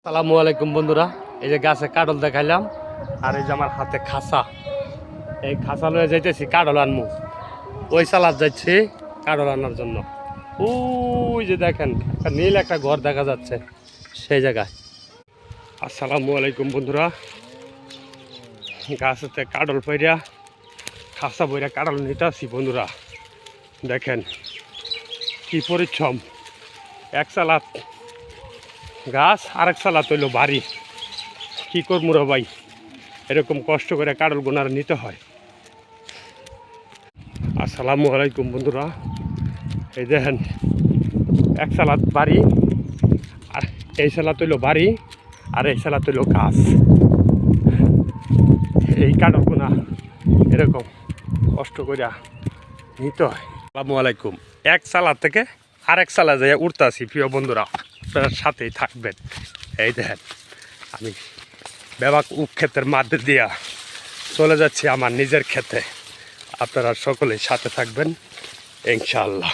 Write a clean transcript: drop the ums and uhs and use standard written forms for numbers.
আসসালামু আলাইকুম বন্ধুরা, এই যে গাছে কাটল দেখাইলাম আর এই যে আমার হাতে খাসা, এই খাসা লয়ে যাইতেছি কাটল আনমু। ওই সালাদ যাচ্ছি কাটল আনার জন্য। ওই যে দেখেন একটা নীল একটা ঘর দেখা যাচ্ছে সেই জায়গায়। আসসালামু আলাইকুম বন্ধুরা, গাছেতে কাটল পাইরা খাসা বইরা কাটল নিতে আসি বন্ধুরা। দেখেন কি পরিশ্রম, এক সালাদ গাছ আরেক সালাদ হইল বাড়ি। কি করবো রে ভাই, এরকম কষ্ট করে কাটল গোনার নিতে হয়। আসসালামু আলাইকুম বন্ধুরা, এই দেখেন এক সালাদ বাড়ি আর এই সালাদ হইল বাড়ি আর এই সালাদ হইল গাছ। এই কাটল গোনা এরকম কষ্ট করে নিতে হয়। আসসালামু আলাইকুম, এক সালাদ থেকে আরেক সালাদ যাই উঠতে আসি প্রিয় বন্ধুরা, আপনার সাথেই থাকবেন। এই দেখেন আমি বেবাক ক্ষেতের মাঝে দিয়া চলে যাচ্ছি আমার নিজের ক্ষেতে। আপনারা সকলেই সাথে থাকবেন ইনশাআল্লাহ।